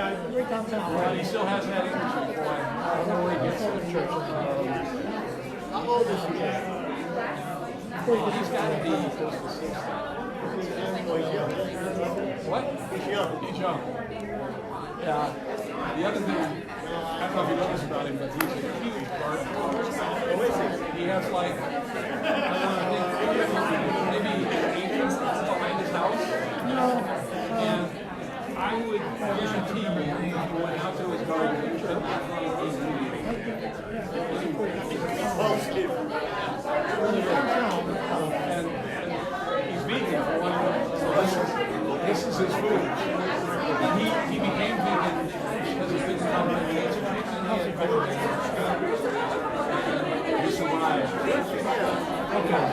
But he still has that energy for whenever he gets to the church. How old is he? He's got to be close to 60. What? He's young. He's young. Yeah. The other thing, I don't know if you know this about him, but he's a huge gardener. He has like, maybe 8 acres behind his house. And I would guarantee you, if you went out to his garden, you could not find and he's vegan for one reason. So this is his food. He became vegan because he's been on cancer treatment and he had he survived. Okay.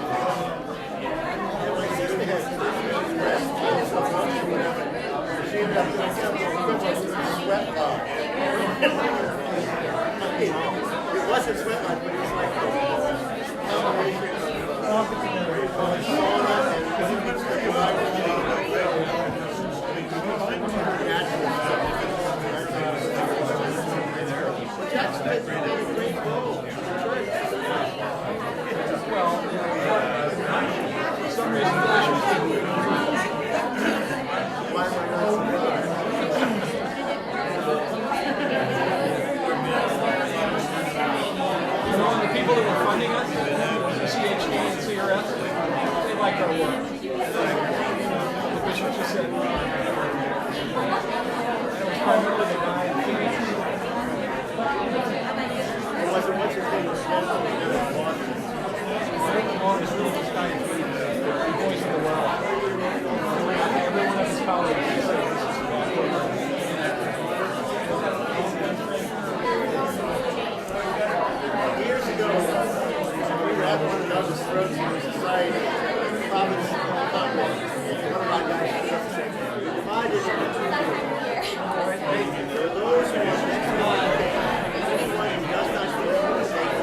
She ended up doing something sweat lodge. It wasn't sweat lodge, but it was like a combination of sauna and Jack's played a great role. Well, for some reason, the bishops didn't. Why am I not surprised? You know, and the people that were funding us, CHD and CRS, they liked our work. The bishop just said, it was primarily the guy in Phoenix. What's his name? Oh, it's really this guy in Phoenix, the voice of the world. Everyone at his college said this is bad work. Years ago, we were at one another's throats in the society, Providence, Kammer. One of my guys stood up and said, "You're divided into two groups. There are those who want to anyone who does not communicate,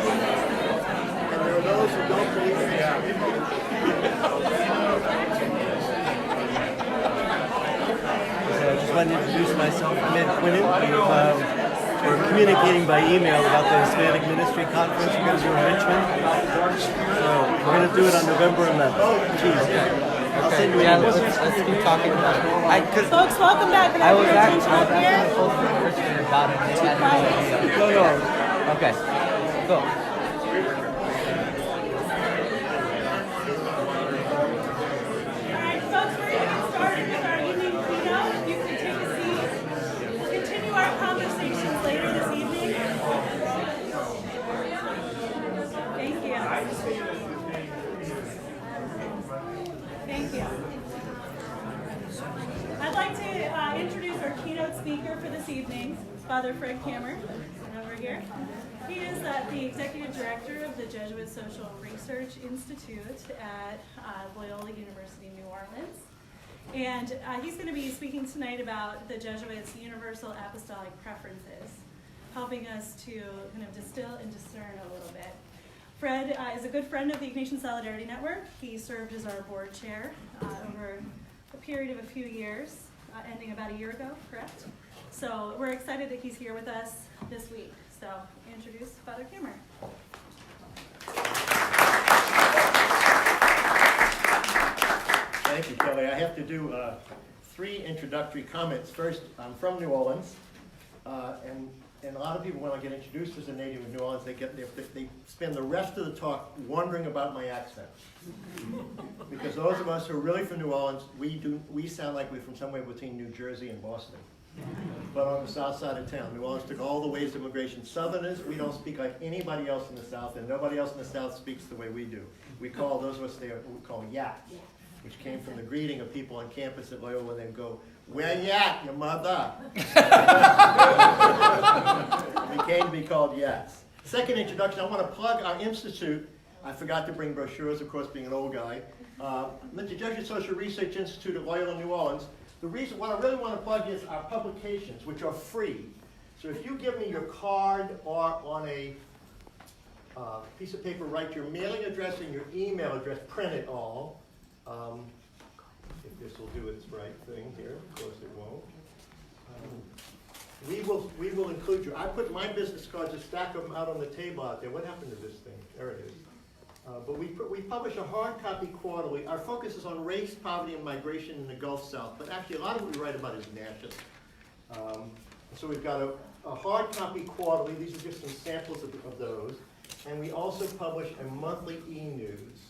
and there are those who don't believe in it." So I just wanted to introduce myself. I'm Ed Quinnen. We're communicating by email about the Hispanic Ministry Conference we're going to do in Richmond. So we're going to do it on November 11th. Tuesday. I'll send you an email. Let's keep talking about it. Folks, welcome back. I was actually supposed to Christian about it. No. Okay, go. Alright, folks, we're going to get started with our evening keynote. If you can take a seat, we'll continue our conversations later this evening. Thank you. Thank you. I'd like to introduce our keynote speaker for this evening, Father Fred Kammer, over here. He is the Executive Director of the Jesuit Social Research Institute at Loyola University, New Orleans. And he's going to be speaking tonight about the Jesuits' universal apostolic preferences, helping us to kind of distill and discern a little bit. Fred is a good friend of the Ignatian Solidarity Network. He served as our board chair over a period of a few years, ending about a year ago, correct? So we're excited that he's here with us this week. So introduce Father Kammer. Thank you, Kelly. I have to do 3 introductory comments. First, I'm from New Orleans, and a lot of people, when I get introduced as a native of New Orleans, they spend the rest of the talk wondering about my accent. Because those of us who are really from New Orleans, we sound like we're from somewhere between New Jersey and Boston. But on the south side of town, New Orleans took all the ways of immigration. Southerners, we don't speak like anybody else in the South, and nobody else in the South speaks the way we do. We call those of us there, we call yats, which came from the greeting of people on campus at Loyola when they go, "Where yat, your mother?" We came to be called yats. Second introduction, I want to plug our institute. I forgot to bring brochures, of course, being an old guy. The Jesuit Social Research Institute at Loyola, New Orleans. The reason, what I really want to plug is our publications, which are free. So if you give me your card or on a piece of paper, write your mailing address and your email address, print it all. If this will do its right thing here, of course it won't. will include you. I put my business cards, a stack of them out on the table out there. What happened to this thing? There it is. But we publish a hard copy quarterly. Our focus is on race, poverty, and migration in the Gulf South. But actually, a lot of what we write about is national. So we've got a hard copy quarterly. These are just some samples of those. And we also publish a monthly e-news,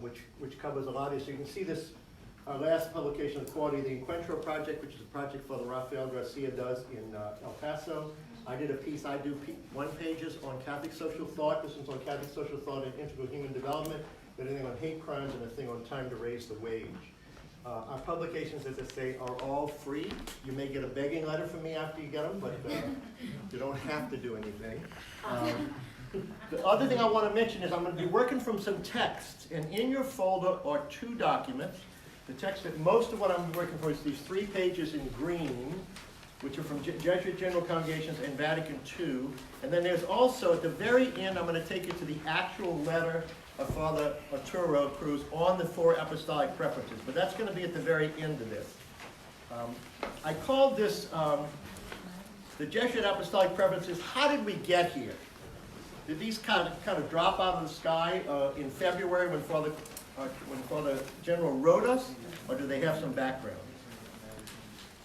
which covers a lot of this. So you can see this, our last publication of the quarterly, the Encuentro Project, which is a project Father Rafael Garcia does in El Paso. I did a piece, I do one-pages on Catholic social thought. This one's on Catholic social thought and integral human development. Got a thing on hate crimes and a thing on time to raise the wage. Our publications, as I say, are all free. You may get a begging letter from me after you get them, but you don't have to do anything. The other thing I want to mention is I'm going to be working from some texts, and in your folder are 2 documents. The text that most of what I'm working for is these 3 pages in green, which are from Jesuit General Congregations and Vatican II. And then there's also, at the very end, I'm going to take you to the actual letter of Father Arturo Cruz on the 4 Apostolic Preferences. But that's going to be at the very end of this. I called this the Jesuit Apostolic Preferences. How did we get here? Did these kind of drop out of the sky in February when Father General wrote us, or do they have some background?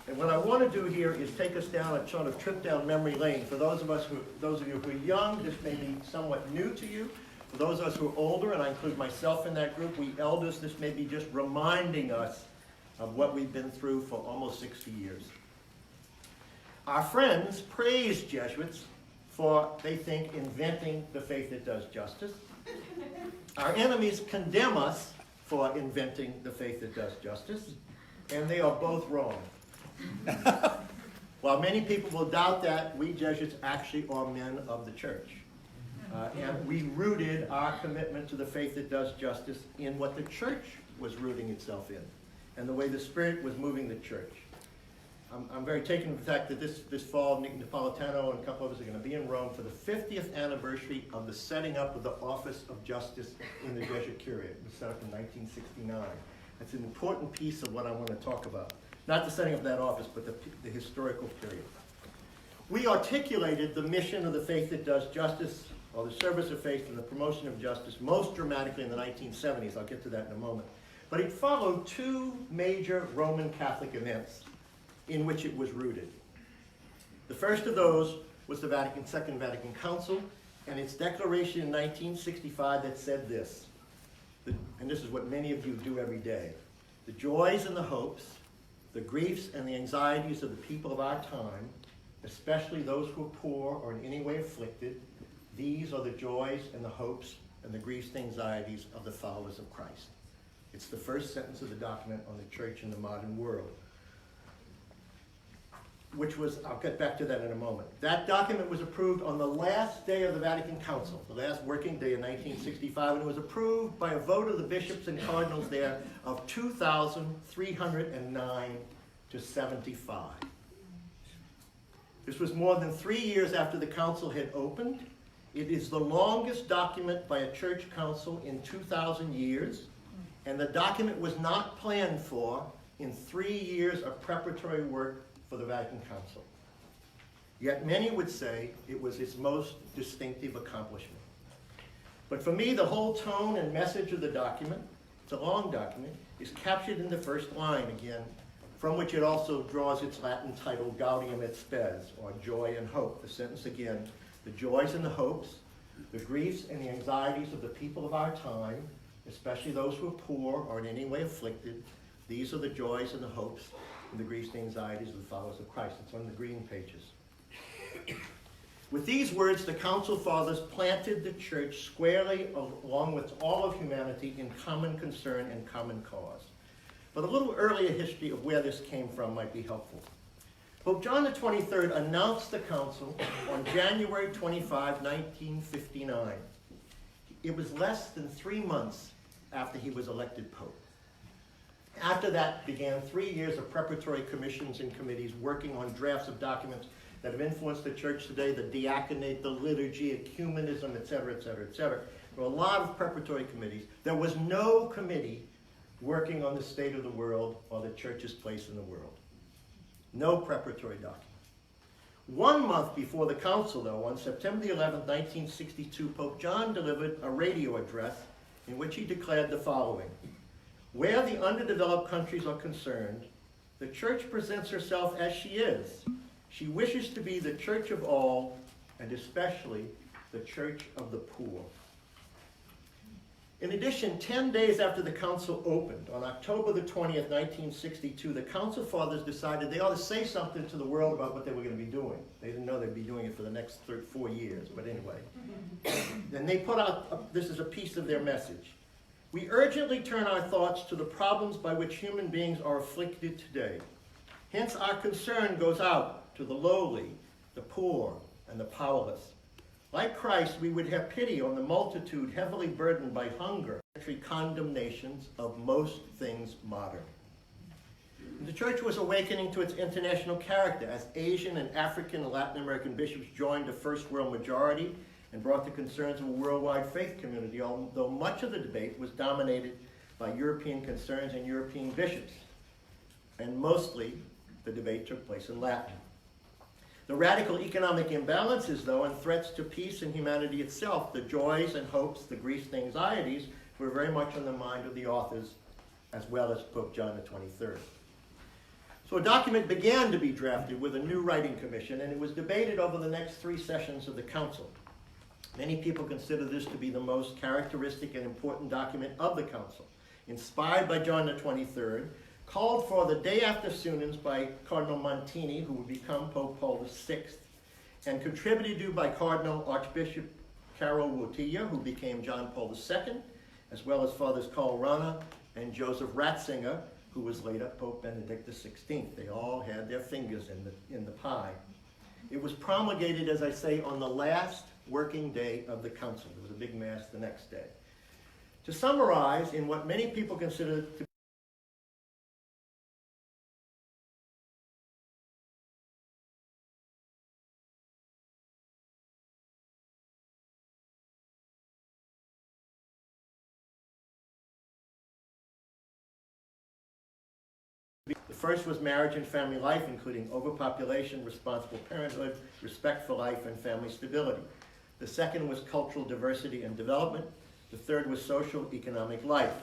And what I want to do here is take us down a sort of trip down memory lane. For those of you who are young, this may be somewhat new to you. For those of us who are older, and I include myself in that group, we elders, this may be just reminding us of what we've been through for almost 60 years. Our friends praise Jesuits for, they think, inventing the faith that does justice. Our enemies condemn us for inventing the faith that does justice, and they are both wrong. While many people will doubt that, we Jesuits actually are men of the church. And we rooted our commitment to the faith that does justice in what the church was rooting itself in, and the way the Spirit was moving the church. I'm very taken with the fact that this fall, Nick Napolitano and a couple of us are going to be in Rome for the 50th anniversary of the setting up of the Office of Justice in the Jesuit Curia. It was set up in 1969. That's an important piece of what I want to talk about. Not the setting up of that office, but the historical period. We articulated the mission of the faith that does justice, or the service of faith and the promotion of justice, most dramatically in the 1970s. I'll get to that in a moment. But it followed 2 major Roman Catholic events in which it was rooted. The first of those was the Second Vatican Council, and its declaration in 1965 that said this, and this is what many of you do every day: the joys and the hopes, the griefs and the anxieties of the people of our time, especially those who are poor or in any way afflicted, these are the joys and the hopes and the griefs and anxieties of the followers of Christ. It's the first sentence of the document on the church in the modern world, which was, I'll get back to that in a moment. That document was approved on the last day of the Vatican Council, the last working day in 1965, and it was approved by a vote of the bishops and cardinals there of 2,309 to 75. This was more than 3 years after the council had opened. It is the longest document by a church council in 2,000 years, and the document was not planned for in 3 years of preparatory work for the Vatican Council. Yet many would say it was its most distinctive accomplishment. But for me, the whole tone and message of the document, it's a long document, is captured in the first line again, from which it also draws its Latin title, Gaudium et Spes, or joy and hope. The sentence again, the joys and the hopes, the griefs and the anxieties of the people of our time, especially those who are poor or in any way afflicted, these are the joys and the hopes and the griefs and anxieties of the followers of Christ. It's on the green pages. With these words, the Council Fathers planted the church squarely along with all of humanity in common concern and common cause. But a little earlier history of where this came from might be helpful. Pope John the 23rd announced the Council on January 25, 1959. It was less than 3 months after he was elected Pope. After that began 3 years of preparatory commissions and committees working on drafts of documents that have influenced the church today, the diaconate, the liturgy, ecumenism, etc., etc., etc. There were a lot of preparatory committees. There was no committee working on the state of the world or the church's place in the world. No preparatory document. 1 month before the council, though, on September the 11th, 1962, Pope John delivered a radio address in which he declared the following: "Where the underdeveloped countries are concerned, the Church presents herself as she is. She wishes to be the Church of all, and especially the Church of the poor." In addition, 10 days after the council opened, on October the 20th, 1962, the council fathers decided they ought to say something to the world about what they were going to be doing. They didn't know they'd be doing it for the next 4 years, but anyway. Then they put out, this is a piece of their message. "We urgently turn our thoughts to the problems by which human beings are afflicted today. Hence our concern goes out to the lowly, the poor, and the powerless. Like Christ, we would have pity on the multitude heavily burdened by hunger, condemnations of most things modern." The Church was awakening to its international character as Asian and African and Latin American bishops joined the first world majority and brought the concerns of a worldwide faith community, although much of the debate was dominated by European concerns and European bishops. And mostly, the debate took place in Latin. The radical economic imbalances, though, and threats to peace and humanity itself, the joys and hopes, the griefs and anxieties, were very much on the mind of the authors, as well as Pope John the 23rd. So a document began to be drafted with a new writing commission, and it was debated over the next 3 sessions of the council. Many people consider this to be the most characteristic and important document of the council, inspired by John the 23rd, called for the day after Sunans by Cardinal Montini, who would become Pope Paul VI, and contributed to by Cardinal Archbishop Karol Wojtyla, who became John Paul II, as well as Fathers Karl Rahner and Joseph Ratzinger, who was later Pope Benedict XVI. They all had their fingers in the pie. It was promulgated, as I say, on the last working day of the council. There was a big mass the next day. To summarize, in what many people consider to The first was marriage and family life, including overpopulation, responsible parenthood, respect for life, and family stability. The second was cultural diversity and development. The third was social economic life.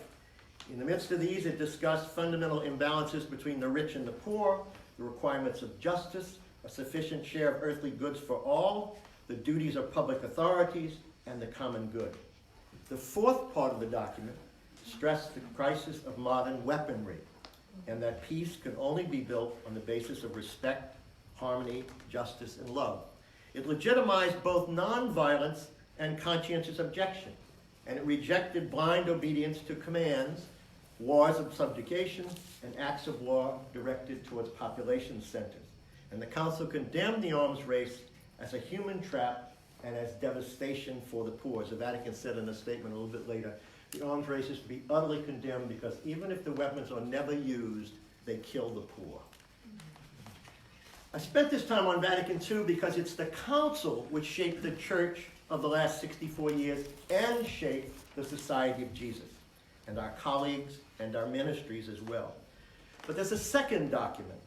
In the midst of these, it discussed fundamental imbalances between the rich and the poor, the requirements of justice, a sufficient share of earthly goods for all, the duties of public authorities, and the common good. The fourth part of the document stressed the crisis of modern weaponry, and that peace can only be built on the basis of respect, harmony, justice, and love. It legitimized both nonviolence and conscientious objection, and it rejected blind obedience to commands, wars of subjugation, and acts of war directed towards population centers. And the Council condemned the arms race as a human trap and as devastation for the poor. As the Vatican said in a statement a little bit later, the arms race is to be utterly condemned because even if the weapons are never used, they kill the poor. I spent this time on Vatican II because it's the Council which shaped the Church of the last 64 years and shaped the Society of Jesus, and our colleagues and our ministries as well. But there's a second document,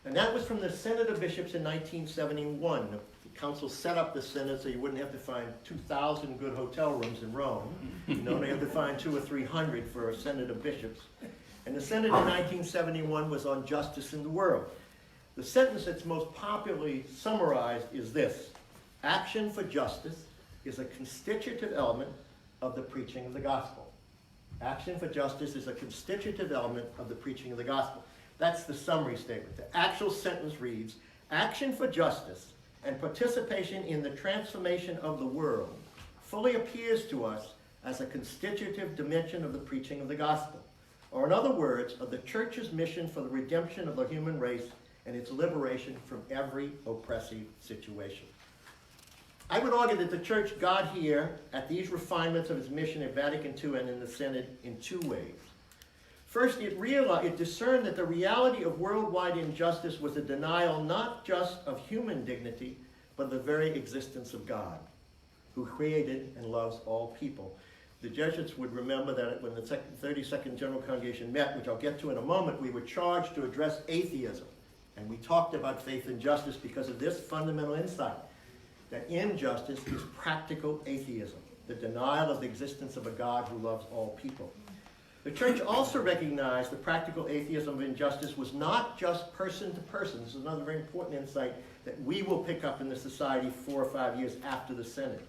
and that was from the Synod of Bishops in 1971. The Council set up the Synod so you wouldn't have to find 2,000 good hotel rooms in Rome. You only have to find 200 or 300 for a Synod of Bishops. And the Synod in 1971 was on justice in the world. The sentence that's most popularly summarized is this: action for justice is a constitutive element of the preaching of the gospel. Action for justice is a constitutive element of the preaching of the gospel. That's the summary statement. The actual sentence reads, action for justice and participation in the transformation of the world fully appears to us as a constitutive dimension of the preaching of the gospel, or in other words, of the Church's mission for the redemption of the human race and its liberation from every oppressive situation. I would argue that the Church got here at these refinements of its mission at Vatican II and in the Synod in 2 ways. First, it discerned that the reality of worldwide injustice was a denial not just of human dignity, but the very existence of God, who created and loves all people. The Jesuits would remember that when the 32nd General Congregation met, which I'll get to in a moment, we were charged to address atheism And we talked about faith and justice because of this fundamental insight, that injustice is practical atheism, the denial of the existence of a God who loves all people. The church also recognized the practical atheism of injustice was not just person to person. This is another very important insight that we will pick up in the society 4 or 5 years after the Synod.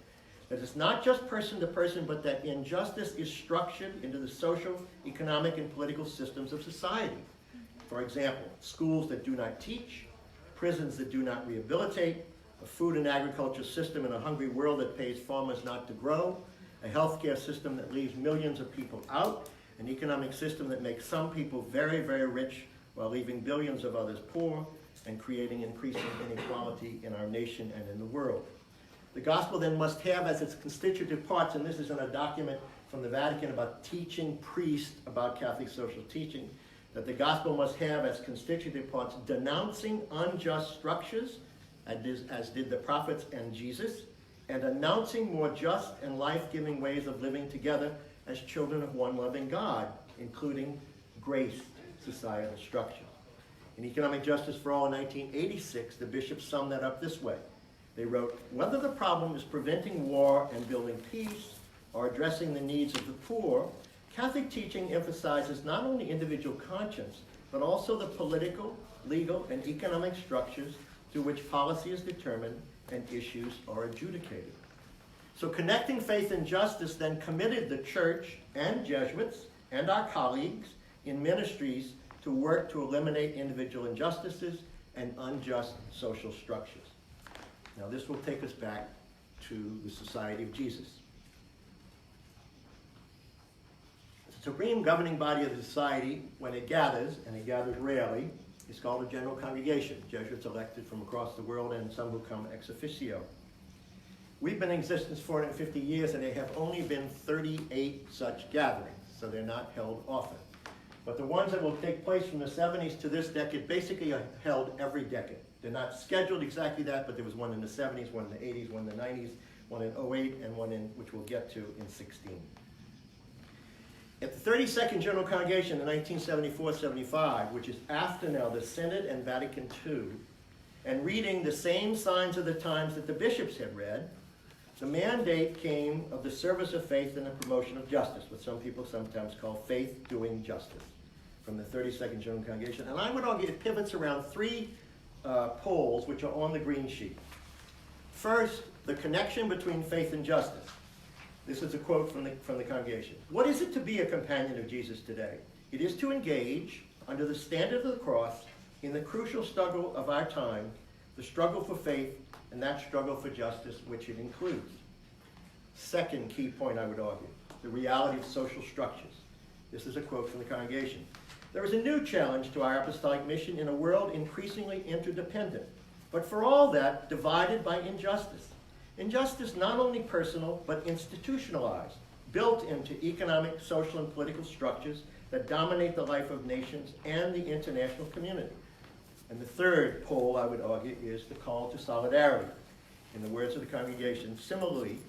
That it's not just person to person, but that injustice is structured into the social, economic, and political systems of society. For example, schools that do not teach, prisons that do not rehabilitate, a food and agriculture system in a hungry world that pays farmers not to grow, a healthcare system that leaves millions of people out, an economic system that makes some people very, very rich while leaving billions of others poor and creating increasing inequality in our nation and in the world. The gospel then must have as its constitutive parts, and this is in a document from the Vatican about teaching priests about Catholic social teaching, that the gospel must have as constitutive parts denouncing unjust structures, as did the prophets and Jesus, and announcing more just and life-giving ways of living together as children of one loving God, including grace societal structure. In Economic Justice for All in 1986, the bishops summed that up this way. They wrote, whether the problem is preventing war and building peace or addressing the needs of the poor, Catholic teaching emphasizes not only individual conscience, but also the political, legal, and economic structures through which policy is determined and issues are adjudicated. So connecting faith and justice then committed the church and Jesuits and our colleagues in ministries to work to eliminate individual injustices and unjust social structures. Now this will take us back to the Society of Jesus. The supreme governing body of the society, when it gathers, and it gathers rarely, is called a general congregation. Jesuits elected from across the world and some who come ex officio. We've been in existence 450 years and there have only been 38 such gatherings, so they're not held often. But the ones that will take place from the 70s to this decade basically are held every decade. They're not scheduled exactly that, but there was one in the 70s, one in the 80s, one in the 90s, one in 08, and one in, which we'll get to, in 16. At the 32nd General Congregation in 1974-75, which is after now the Synod and Vatican II, and reading the same signs of the times that the bishops had read, the mandate came of the service of faith and the promotion of justice, what some people sometimes call faith doing justice, from the 32nd General Congregation. And I would argue it pivots around three poles which are on the green sheet. First, the connection between faith and justice. This is a quote from the congregation. What is it to be a companion of Jesus today? It is to engage, under the standard of the cross, in the crucial struggle of our time, the struggle for faith and that struggle for justice, which it includes. Second key point, I would argue, the reality of social structures. This is a quote from the congregation. There is a new challenge to our apostolic mission in a world increasingly interdependent, but for all that, divided by injustice. Injustice not only personal, but institutionalized, built into economic, social, and political structures that dominate the life of nations and the international community. And the third pole, I would argue, is the call to solidarity. In the words of the congregation, similarly,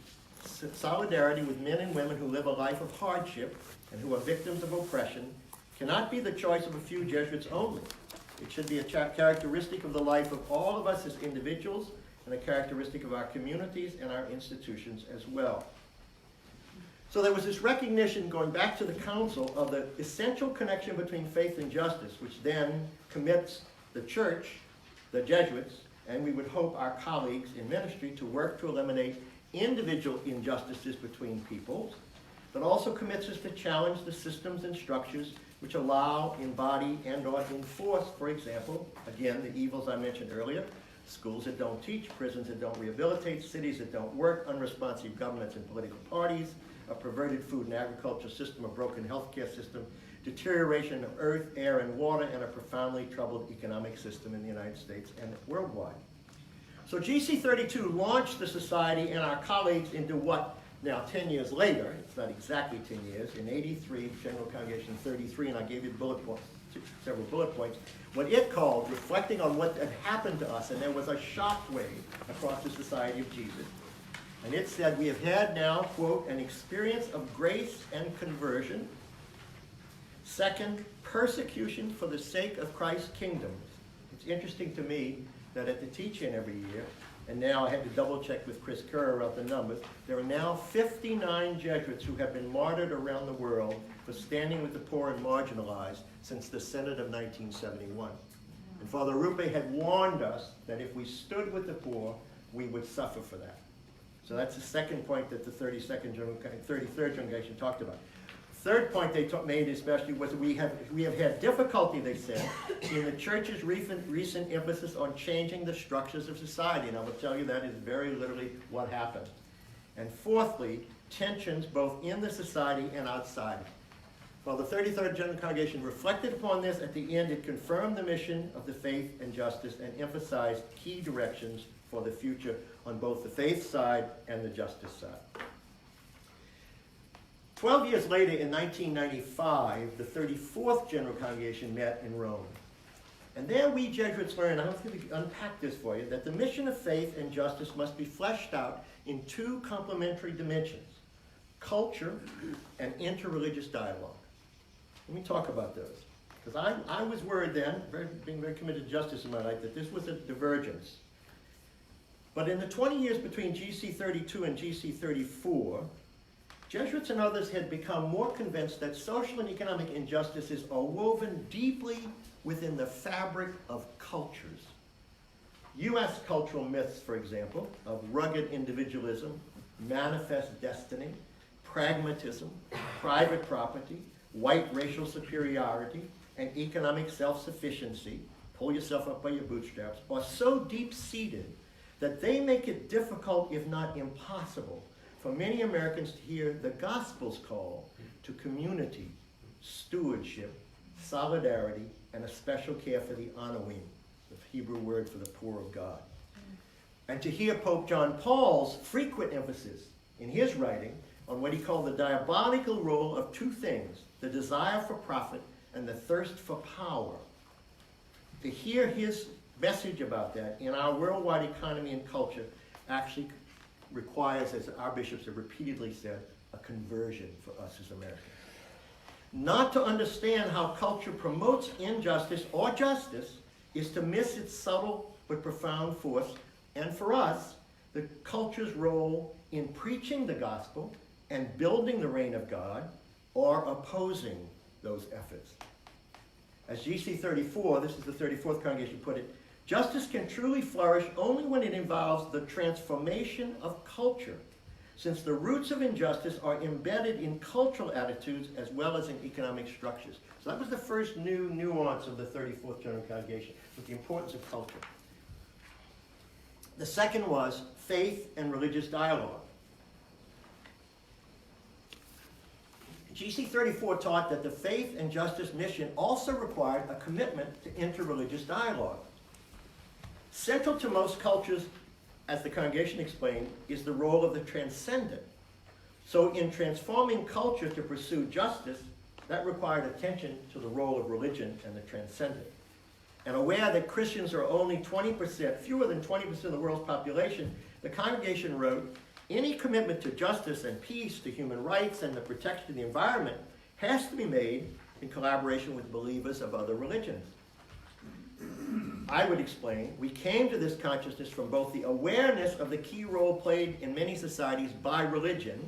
solidarity with men and women who live a life of hardship and who are victims of oppression cannot be the choice of a few Jesuits only. It should be a characteristic of the life of all of us as individuals and a characteristic of our communities and our institutions as well. So there was this recognition, going back to the council, of the essential connection between faith and justice, which then commits the church, the Jesuits, and we would hope our colleagues in ministry to work to eliminate individual injustices between peoples, but also commits us to challenge the systems and structures which allow, embody, and or enforce, for example, again, the evils I mentioned earlier, schools that don't teach, prisons that don't rehabilitate, cities that don't work, unresponsive governments and political parties, a perverted food and agriculture system, a broken healthcare system, deterioration of earth, air, and water, and a profoundly troubled economic system in the United States and worldwide. So GC32 launched the society and our colleagues into what, now 10 years later, it's not exactly 10 years, in 83, General Congregation 33, and I gave you bullet points, several bullet points, what it called reflecting on what had happened to us, and there was a shockwave across the Society of Jesus. And it said, we have had now, quote, an experience of grace and conversion. Second, persecution for the sake of Christ's kingdom. It's interesting to me that at the teach-in every year, and now I had to double check with Chris Kerr about the numbers, there are now 59 Jesuits who have been martyred around the world for standing with the poor and marginalized since the Synod of 1971. And Father Rupe had warned us that if we stood with the poor, we would suffer for that. So that's the second point that the 33rd Congregation talked about. Third point they made especially was we have had difficulty, they said, in the Church's recent emphasis on changing the structures of society. And I will tell you that is very literally what happened. And fourthly, tensions both in the society and outside. While the 33rd General Congregation reflected upon this, at the end it confirmed the mission of the faith and justice and emphasized key directions for the future on both the faith side and the justice side. 12 years later, in 1995, the 34th General Congregation met in Rome. And there we Jesuits learned, I'm going to unpack this for you, that the mission of faith and justice must be fleshed out in two complementary dimensions, culture and interreligious dialogue. Let me talk about those. Because I was worried then, being very committed to justice in my life, that this was a divergence. But in the 20 years between GC 32 and GC 34, Jesuits and others had become more convinced that social and economic injustices are woven deeply within the fabric of cultures. U.S. cultural myths, for example, of rugged individualism, manifest destiny, pragmatism, private property, white racial superiority, and economic self-sufficiency, pull yourself up by your bootstraps, are so deep-seated that they make it difficult, if not impossible, for many Americans to hear the gospel's call to community, stewardship, solidarity, and a special care for the Anawim, the Hebrew word for the poor of God. And to hear Pope John Paul's frequent emphasis in his writing on what he called the diabolical role of two things, the desire for profit and the thirst for power. To hear his message about that in our worldwide economy and culture actually requires, as our bishops have repeatedly said, a conversion for us as Americans. Not to understand how culture promotes injustice or justice is to miss its subtle but profound force, and for us, the culture's role in preaching the gospel and building the reign of God or opposing those efforts. As GC 34, this is the 34th Congregation, put it, justice can truly flourish only when it involves the transformation of culture, since the roots of injustice are embedded in cultural attitudes as well as in economic structures. So that was the first new nuance of the 34th General Congregation, with the importance of culture. The second was faith and religious dialogue. GC 34 taught that the faith and justice mission also required a commitment to interreligious dialogue. Central to most cultures, as the congregation explained, is the role of the transcendent. So in transforming culture to pursue justice, that required attention to the role of religion and the transcendent. And aware that Christians are only 20%, fewer than 20% of the world's population, the congregation wrote, any commitment to justice and peace, to human rights and the protection of the environment has to be made in collaboration with believers of other religions. I would explain, we came to this consciousness from both the awareness of the key role played in many societies by religion,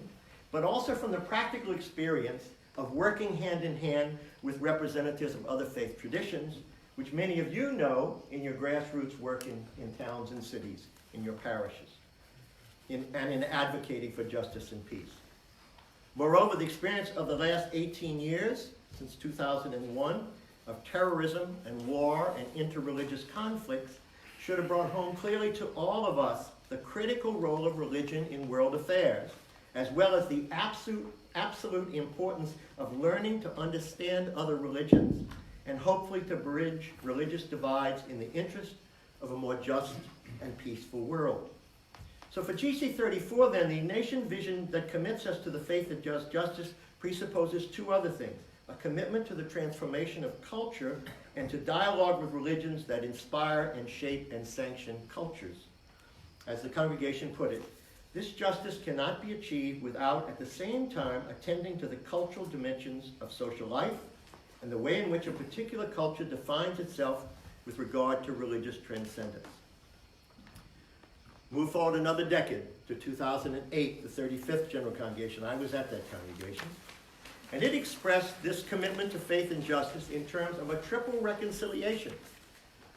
but also from the practical experience of working hand in hand with representatives of other faith traditions, which many of you know in your grassroots work in towns and cities, in your parishes, and in advocating for justice and peace. Moreover, the experience of the last 18 years, since 2001, of terrorism and war and interreligious conflicts should have brought home clearly to all of us the critical role of religion in world affairs, as well as the absolute importance of learning to understand other religions and hopefully to bridge religious divides in the interest of a more just and peaceful world. So for GC 34 then, the nation vision that commits us to the faith of justice presupposes two other things: a commitment to the transformation of culture and to dialogue with religions that inspire and shape and sanction cultures. As the congregation put it, this justice cannot be achieved without at the same time attending to the cultural dimensions of social life and the way in which a particular culture defines itself with regard to religious transcendence. Move forward another decade to 2008, the 35th General Congregation. I was at that congregation. And it expressed this commitment to faith and justice in terms of a triple reconciliation,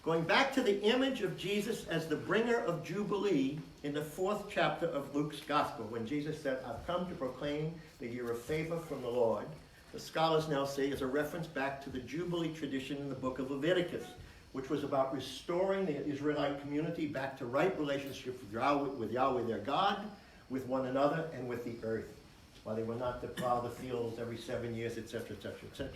going back to the image of Jesus as the bringer of Jubilee in the 4th chapter of Luke's Gospel, when Jesus said, "I've come to proclaim the year of favor from the Lord." The scholars now say is a reference back to the Jubilee tradition in the book of Leviticus, which was about restoring the Israelite community back to right relationship with Yahweh their God, with one another, and with the earth, while they were not to plow the fields every 7 years, etc., etc., etc.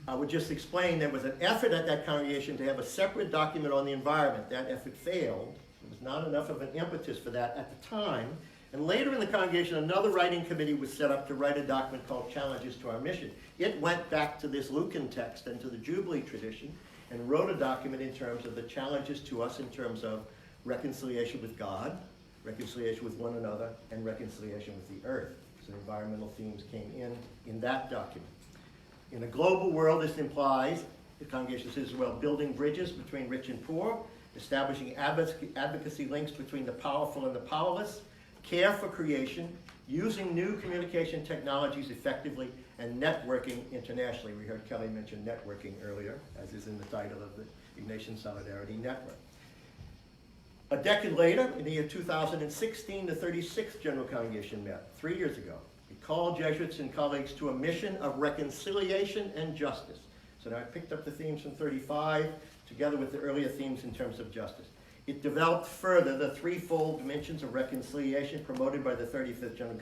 I would just explain there was an effort at that congregation to have a separate document on the environment. That effort failed. There was not enough of an impetus for that at the time. And later in the congregation, another writing committee was set up to write a document called Challenges to Our Mission. It went back to this Lucan text and to the Jubilee tradition and wrote a document in terms of the challenges to us in terms of reconciliation with God, reconciliation with one another, and reconciliation with the earth. So environmental themes came in that document. In a global world, this implies, the congregation says as well, building bridges between rich and poor, establishing advocacy links between the powerful and the powerless, care for creation, using new communication technologies effectively, and networking internationally. We heard Kelly mention networking earlier, as is in the title of the Ignatian Solidarity Network. A decade later, in the year 2016, the 36th General Congregation met, 3 years ago. It called Jesuits and colleagues to a mission of reconciliation and justice. So now I picked up the themes from 35, together with the earlier themes in terms of justice. It developed further the threefold dimensions of reconciliation promoted by the 35th General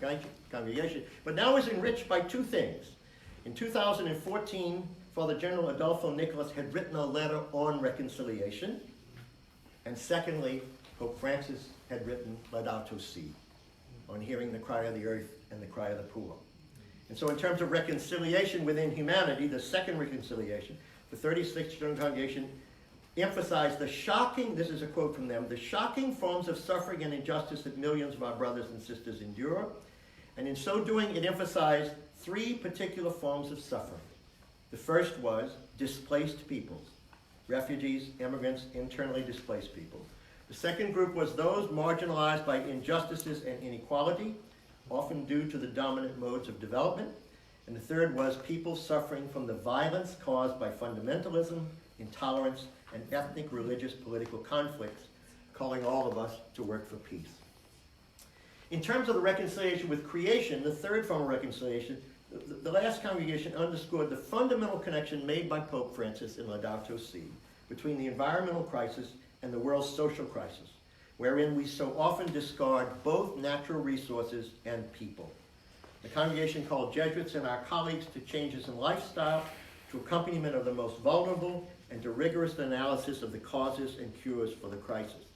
Congregation, but now is enriched by two things. In 2014, Father General Adolfo Nicholas had written a letter on reconciliation, and secondly, Pope Francis had written Laudato Si, on hearing the cry of the earth and the cry of the poor. And so in terms of reconciliation within humanity, the second reconciliation, the 36th General Congregation emphasized the shocking, this is a quote from them, the shocking forms of suffering and injustice that millions of our brothers and sisters endure. And in so doing, it emphasized three particular forms of suffering. The first was displaced peoples, refugees, immigrants, internally displaced people. The second group was those marginalized by injustices and inequality, often due to the dominant modes of development. And the third was people suffering from the violence caused by fundamentalism, intolerance, and ethnic, religious, political conflicts, calling all of us to work for peace. In terms of the reconciliation with creation, the third form of reconciliation, the last congregation underscored the fundamental connection made by Pope Francis in Laudato Si between the environmental crisis and the world's social crisis, wherein we so often discard both natural resources and people. The congregation called Jesuits and our colleagues to changes in lifestyle, to accompaniment of the most vulnerable, and to rigorous analysis of the causes and cures for the crisis.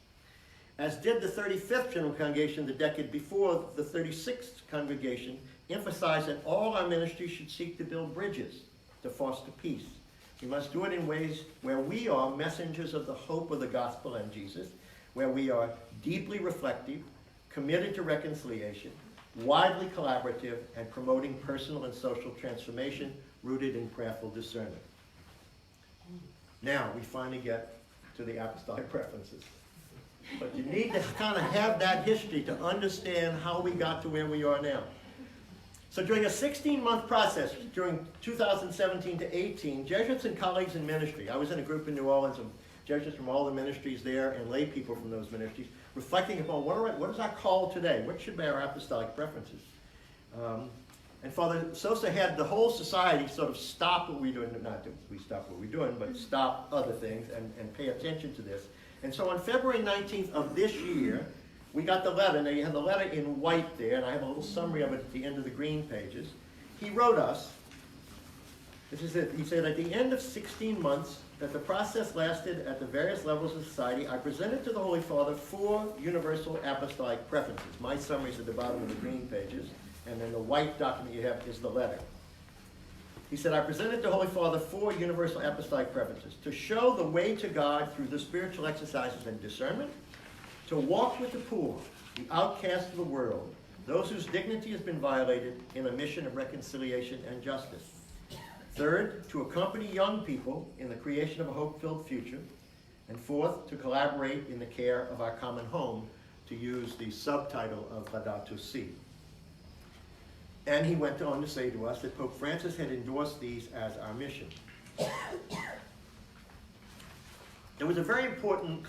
As did the 35th General Congregation the decade before, the 36th Congregation emphasized that all our ministries should seek to build bridges to foster peace. We must do it in ways where we are messengers of the hope of the gospel and Jesus, where we are deeply reflective, committed to reconciliation, widely collaborative, and promoting personal and social transformation rooted in prayerful discernment. Now we finally get to the Apostolic Preferences. But you need to kind of have that history to understand how we got to where we are now. So during a 16-month process, during 2017 to 18, Jesuits and colleagues in ministry, I was in a group in New Orleans of Jesuits from all the ministries there and lay people from those ministries, reflecting upon what is our call today? What should be our apostolic preferences? And Father Sosa had the whole society sort of stop what we're doing, not that we stop what we're doing, but stop other things and pay attention to this. And so on February 19th of this year, we got the letter. Now you have the letter in white there, and I have a little summary of it at the end of the green pages. He wrote us, this is it, he said, at the end of 16 months, that the process lasted at the various levels of society, I presented to the Holy Father 4 universal apostolic preferences. My summary is at the bottom of the green pages, and then the white document you have is the letter. He said, I presented to Holy Father 4 universal apostolic preferences: to show the way to God through the spiritual exercises and discernment, to walk with the poor, the outcasts of the world, those whose dignity has been violated, in a mission of reconciliation and justice. Third, to accompany young people in the creation of a hope-filled future. And fourth, to collaborate in the care of our common home, to use the subtitle of Laudato Si. And he went on to say to us that Pope Francis had endorsed these as our mission. There was a very important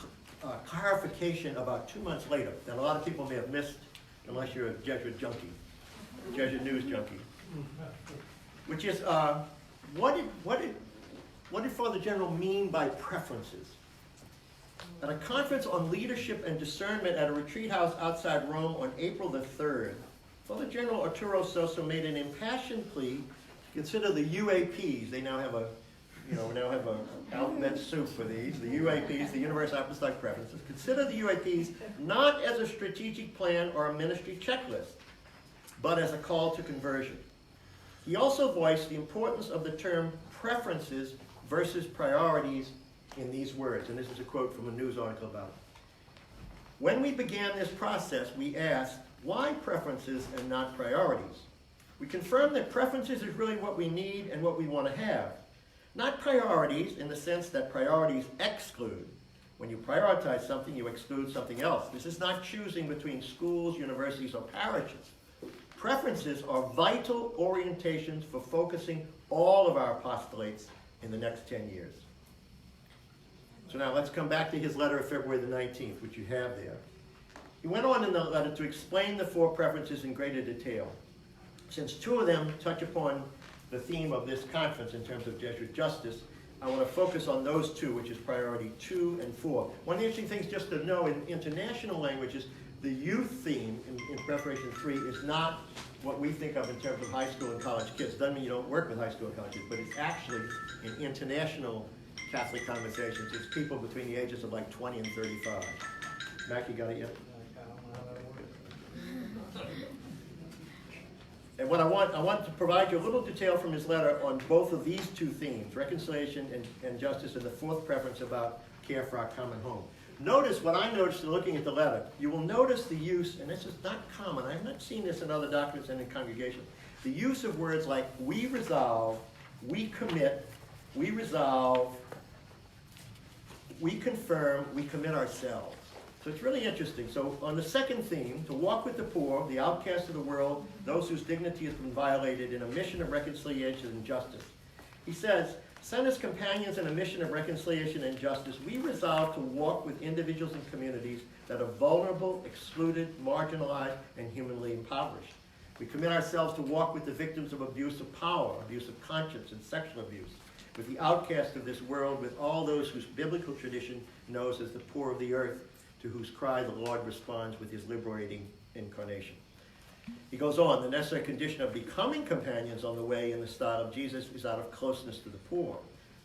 clarification about 2 months later that a lot of people may have missed unless you're a Jesuit junkie, Jesuit news junkie, which is what did Father General mean by preferences? At a conference on leadership and discernment at a retreat house outside Rome on April the 3rd, Father General Arturo Sosa made an impassioned plea to consider the UAPs. They now have a alphabet soup for these. The UAPs, the Universal Apostolic Preferences. Consider the UAPs not as a strategic plan or a ministry checklist, but as a call to conversion. He also voiced the importance of the term preferences versus priorities in these words, and this is a quote from a news article about it. When we began this process, we asked, why preferences and not priorities? We confirmed that preferences is really what we need and what we want to have, not priorities in the sense that priorities exclude. When you prioritize something, you exclude something else. This is not choosing between schools, universities, or parishes. Preferences are vital orientations for focusing all of our apostolates in the next 10 years. So now let's come back to his letter of February the 19th, which you have there. He went on in the letter to explain the 4 preferences in greater detail. Since 2 of them touch upon the theme of this conference in terms of Jesuit justice, I want to focus on those 2, which is priority 2 and 4. One of the interesting things just to know in international languages, the youth theme in preparation 3 is not what we think of in terms of high school and college kids. Doesn't mean you don't work with high school and college kids, but it's actually in international Catholic conversations. It's people between the ages of like 20 and 35. Mac, you got it yet? And what I want to provide you a little detail from his letter on both of these 2 themes, reconciliation and justice, and the 4th preference about care for our common home. Notice what I noticed in looking at the letter. You will notice the use, and this is not common, I have not seen this in other documents and in congregations, the use of words like we resolve, we commit, we resolve, we confirm, we commit ourselves. So it's really interesting. So on the second theme, to walk with the poor, the outcasts of the world, those whose dignity has been violated in a mission of reconciliation and justice. He says, send as companions in a mission of reconciliation and justice, we resolve to walk with individuals and communities that are vulnerable, excluded, marginalized, and humanly impoverished. We commit ourselves to walk with the victims of abuse of power, abuse of conscience, and sexual abuse, with the outcast of this world, with all those whose biblical tradition knows as the poor of the earth, to whose cry the Lord responds with his liberating incarnation. He goes on, the necessary condition of becoming companions on the way in the style of Jesus is out of closeness to the poor,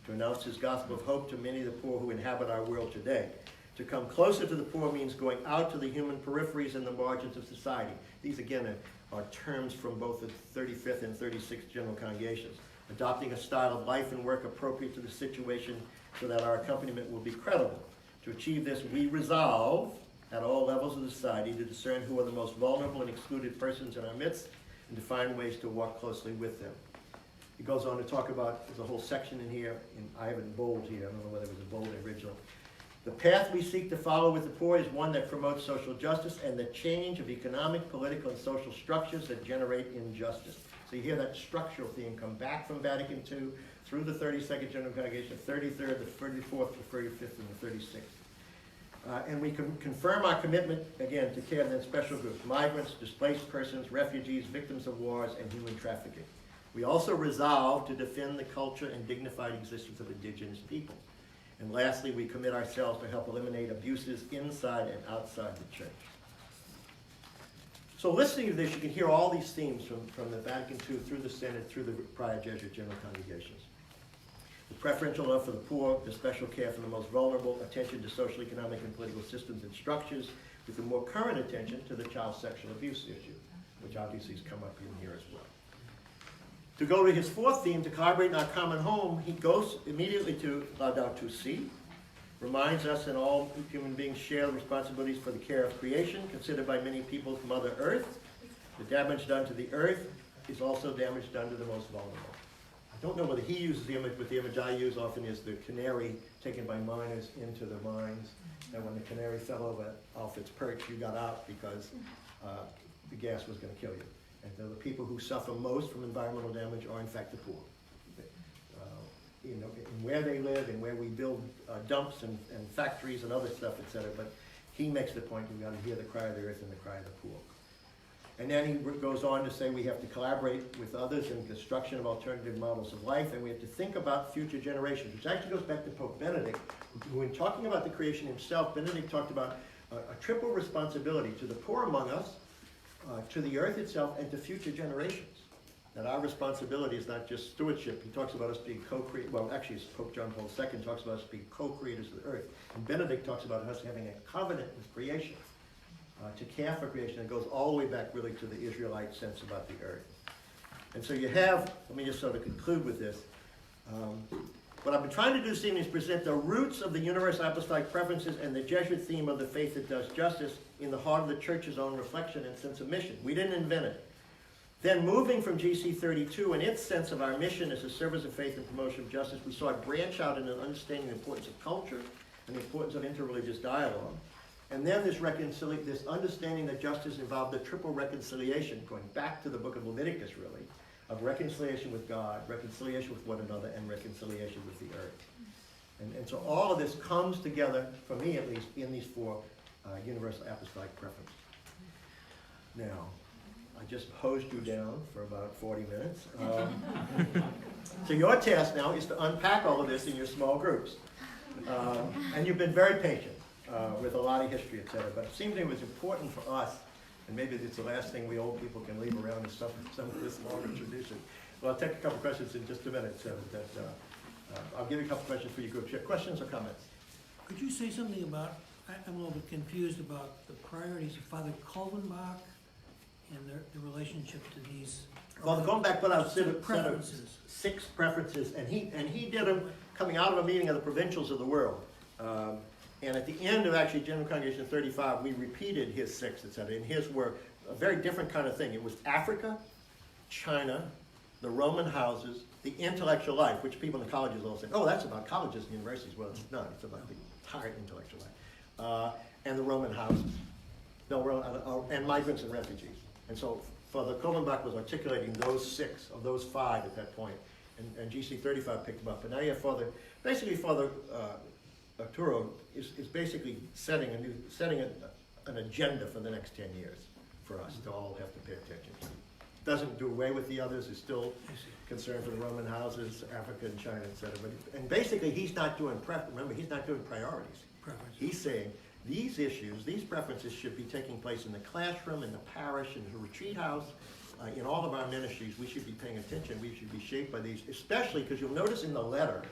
to announce his gospel of hope to many of the poor who inhabit our world today. To come closer to the poor means going out to the human peripheries and the margins of society. These, again, are terms from both the 35th and 36th General Congregations. Adopting a style of life and work appropriate to the situation so that our accompaniment will be credible. To achieve this, we resolve at all levels of society to discern who are the most vulnerable and excluded persons in our midst and to find ways to walk closely with them. He goes on to talk about, there's a whole section in here, and I have it in bold here, I don't know whether it was a bold original. The path we seek to follow with the poor is one that promotes social justice and the change of economic, political, and social structures that generate injustice. So you hear that structural theme come back from Vatican II through the 32nd General Congregation, the 33rd, the 34th, the 35th, and the 36th. And we can confirm our commitment, again, to care in special groups, migrants, displaced persons, refugees, victims of wars, and human trafficking. We also resolve to defend the culture and dignified existence of indigenous people. And lastly, we commit ourselves to help eliminate abuses inside and outside the church. So listening to this, you can hear all these themes from the Vatican II through the Synod, through the prior Jesuit General Congregations. The preferential love for the poor, the special care for the most vulnerable, attention to social, economic, and political systems and structures, with the more current attention to the child sexual abuse issue, which obviously has come up in here as well. To go to his 4th theme, to collaborate in our common home, he goes immediately to Laudato Si, reminds us that all human beings share the responsibilities for the care of creation, considered by many people from Mother Earth. The damage done to the earth is also damage done to the most vulnerable. don't know whether he uses the image, but the image I use often is the canary taken by miners into the mines. And when the canary fell over off its perch, you got out because the gas was going to kill you. And so the people who suffer most from environmental damage are in fact the poor. You know, in where they live and where we build dumps and factories and other stuff, et cetera. But he makes the point, we've got to hear the cry of the earth and the cry of the poor. And then he goes on to say we have to collaborate with others in the construction of alternative models of life, and we have to think about future generations, which actually goes back to Pope Benedict, who in talking about the creation himself, Benedict talked about a triple responsibility to the poor among us, to the earth itself, and to future generations. That our responsibility is not just stewardship. He talks about us being co-creators. Well, actually, it's Pope John Paul II talks about us being co-creators of the earth. And Benedict talks about us having a covenant with creation, to care for creation. It goes all the way back really to the Israelite sense about the earth. And so you have, let me just sort of conclude with this. What I've been trying to do this evening is present the roots of the universal apostolic preferences and the Jesuit theme of the faith that does justice in the heart of the church's own reflection and sense of mission. We didn't invent it. Then moving from GC 32 and its sense of our mission as a service of faith and promotion of justice, we saw it branch out in an understanding the importance of culture and the importance of interreligious dialogue. And then this understanding that justice involved the triple reconciliation, going back to the book of Leviticus really, of reconciliation with God, reconciliation with one another, and reconciliation with the earth. And so all of this comes together, for me at least, in these four universal apostolic preferences. Now, I just hosed you down for about 40 minutes. So your task now is to unpack all of this in your small groups. And you've been very patient with a lot of history, et cetera. But it seemed it was important for us, and maybe it's the last thing we old people can leave around is some of this longer tradition. Well, I'll take a couple questions in just a minute. So I'll give you a couple questions for your groups. You have questions or comments? Could you say something about, I'm a little bit confused about the priorities of Father Kaltenbach and the relationship to these. Well, going back, put out preferences. 6 preferences, and he did them coming out of a meeting of the provincials of the world. And at the end of actually General Congregation 35, we repeated his 6, etc. And his were a very different kind of thing. It was Africa, China, the Roman houses, the intellectual life, which people in the colleges all say, oh, that's about colleges and universities. Well, it's not. It's about the entire intellectual life. And the Roman houses. And migrants and refugees. And so Father Kaltenbach was articulating those 6 of those 5 at that point. And GC 35 picked them up. But now you have Father Arturo is basically setting an agenda for the next 10 years for us to all have to pay attention to. Doesn't do away with the others, is still concerned for the Roman houses, Africa and China, etc. And basically he's not doing he's not doing priorities. He's saying these issues, these preferences should be taking place in the classroom, in the parish, in the retreat house, in all of our ministries. We should be paying attention. We should be shaped by these, especially because you'll notice in the letter,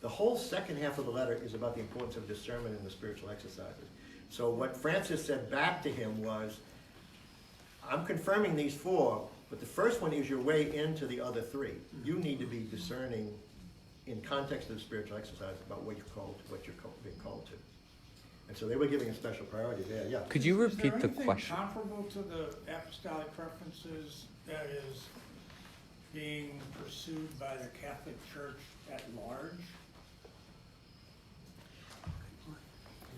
the whole second half of the letter is about the importance of discernment in the spiritual exercises. So what Francis said back to him was, I'm confirming these 4, but the first one is your way into the other 3. You need to be discerning in context of the spiritual exercise about what you're being called to. And so they were giving a special priority there, yeah. Could you repeat the question? Is there anything comparable to the apostolic preferences that is being pursued by the Catholic Church at large?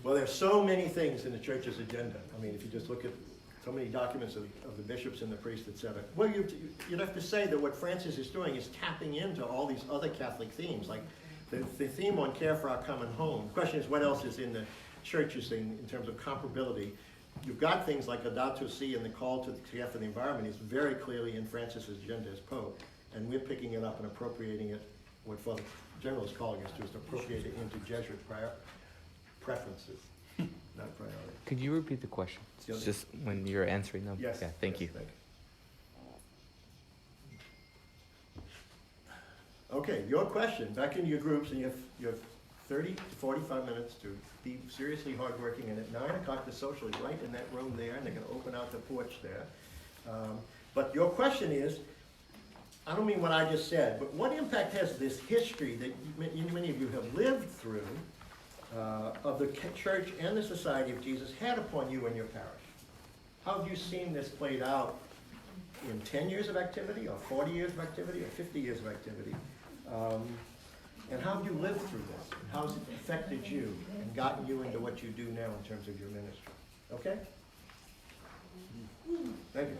Well, there's so many things in the church's agenda. I mean, if you just look at so many documents of the bishops and the priests, etc. Well, you'd have to say that what Francis is doing is tapping into all these other Catholic themes, like the theme on care for our common home. The question is, what else is in the churches in terms of comparability? You've got things like Laudato Si and the call to care for the environment is very clearly in Francis's agenda as Pope, and we're picking it up and appropriating it. What Father General is calling us to is to appropriate it into Jesuit preferences, not priority. Could you repeat the question? It's just when you're answering them. Yes. Yeah, thank you. Okay, your question. Back into your groups, and you have 30 to 45 minutes to be seriously hardworking. And at 9 o'clock, the social is right in that room there, and they're going to open out the porch there. But your question is, I don't mean what I just said, but what impact has this history that many of you have lived through of the church and the Society of Jesus had upon you and your parish? How have you seen this played out in 10 years of activity, or 40 years of activity, or 50 years of activity? And how have you lived through this? And how has it affected you and gotten you into what you do now in terms of your ministry? Okay? Thank you.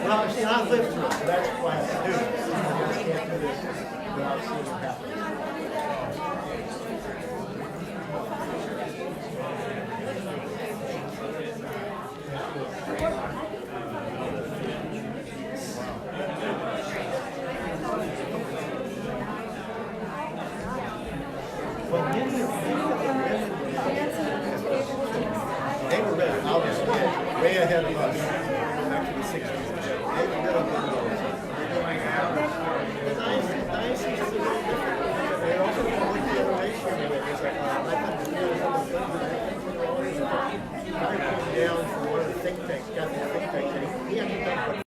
Well, see, I've lived through it, so that's why I do this. I just can't do this without seeing it happen. They were ready. I was way ahead of us.